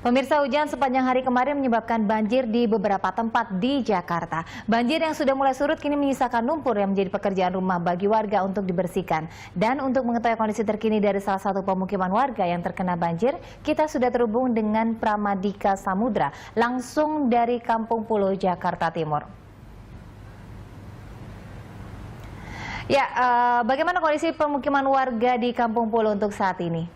Pemirsa, hujan sepanjang hari kemarin menyebabkan banjir di beberapa tempat di Jakarta. Banjir yang sudah mulai surut kini menyisakan lumpur yang menjadi pekerjaan rumah bagi warga untuk dibersihkan. Dan untuk mengetahui kondisi terkini dari salah satu pemukiman warga yang terkena banjir, kita sudah terhubung dengan Pramadika Samudra, langsung dari Kampung Pulo, Jakarta Timur. Ya, bagaimana kondisi pemukiman warga di Kampung Pulo untuk saat ini?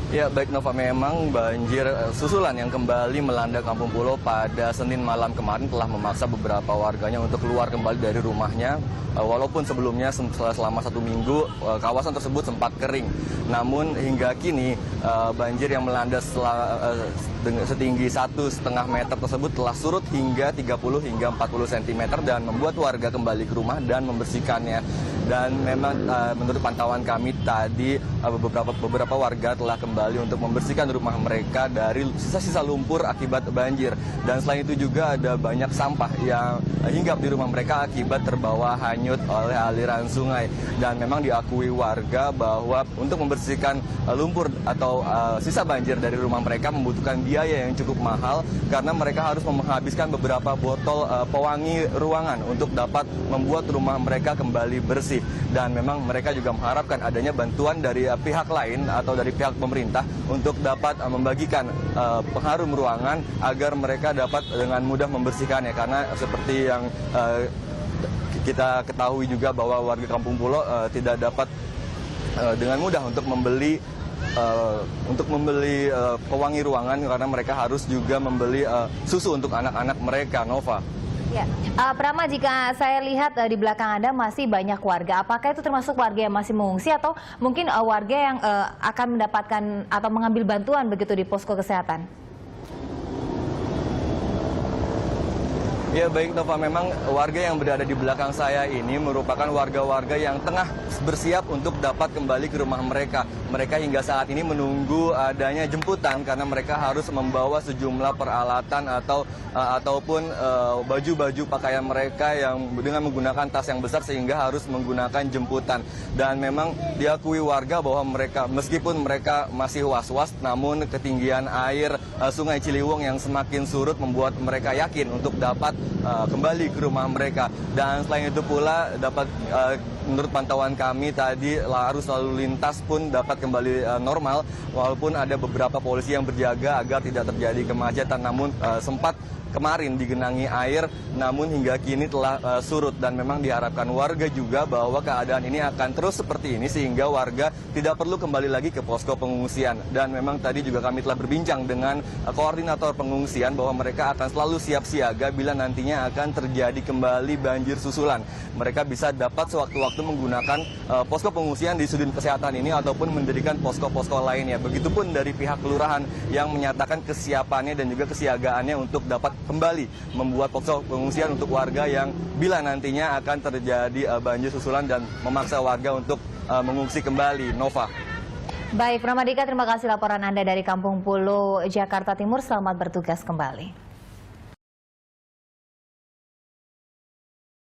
Ya, baik Nova, memang banjir susulan yang kembali melanda Kampung Pulo pada Senin malam kemarin telah memaksa beberapa warganya untuk keluar kembali dari rumahnya. Walaupun sebelumnya selama 1 minggu kawasan tersebut sempat kering. Namun hingga kini banjir yang melanda setinggi 1,5 meter tersebut telah surut hingga 30 hingga 40 cm dan membuat warga kembali ke rumah dan membersihkannya. Dan memang menurut pantauan kami tadi beberapa warga telah kembali untuk membersihkan rumah mereka dari sisa-sisa lumpur akibat banjir. Dan selain itu juga ada banyak sampah yang hinggap di rumah mereka akibat terbawa hanyut oleh aliran sungai. Dan memang diakui warga bahwa untuk membersihkan lumpur atau sisa banjir dari rumah mereka membutuhkan biaya yang cukup mahal karena mereka harus menghabiskan beberapa botol pewangi ruangan untuk dapat membuat rumah mereka kembali bersih. Dan memang mereka juga mengharapkan adanya bantuan dari pihak lain atau dari pihak pemerintah untuk dapat membagikan pengharum ruangan agar mereka dapat dengan mudah membersihkannya, karena seperti yang kita ketahui juga bahwa warga Kampung Pulo tidak dapat dengan mudah untuk membeli pewangi ruangan karena mereka harus juga membeli susu untuk anak-anak mereka, Nova. Ya, Prama, jika saya lihat di belakang Anda masih banyak warga, apakah itu termasuk warga yang masih mengungsi atau mungkin warga yang akan mendapatkan atau mengambil bantuan begitu di posko kesehatan? Ya, baik Nova, memang warga yang berada di belakang saya ini merupakan warga-warga yang tengah bersiap untuk dapat kembali ke rumah mereka. Mereka hingga saat ini menunggu adanya jemputan karena mereka harus membawa sejumlah peralatan ataupun baju-baju pakaian mereka yang dengan menggunakan tas yang besar sehingga harus menggunakan jemputan. Dan memang diakui warga bahwa mereka meskipun mereka masih was-was, namun ketinggian air Sungai Ciliwung yang semakin surut membuat mereka yakin untuk dapat kembali ke rumah mereka. Dan selain itu pula menurut pantauan kami tadi arus lalu lintas pun dapat kembali normal walaupun ada beberapa polisi yang berjaga agar tidak terjadi kemacetan, namun sempat kemarin digenangi air namun hingga kini telah surut. Dan memang diharapkan warga juga bahwa keadaan ini akan terus seperti ini sehingga warga tidak perlu kembali lagi ke posko pengungsian. Dan memang tadi juga kami telah berbincang dengan koordinator pengungsian bahwa mereka akan selalu siap siaga bila nantinya akan terjadi kembali banjir susulan. Mereka bisa dapat sewaktu-waktu menggunakan posko pengungsian di sudin kesehatan ini ataupun mendirikan posko-posko lainnya. Begitupun dari pihak kelurahan yang menyatakan kesiapannya dan juga kesiagaannya untuk dapat kembali membuat posko pengungsian untuk warga yang bila nantinya akan terjadi banjir susulan dan memaksa warga untuk mengungsi kembali, Nova. Baik, Pramadika, terima kasih laporan Anda dari Kampung Pulo, Jakarta Timur. Selamat bertugas kembali.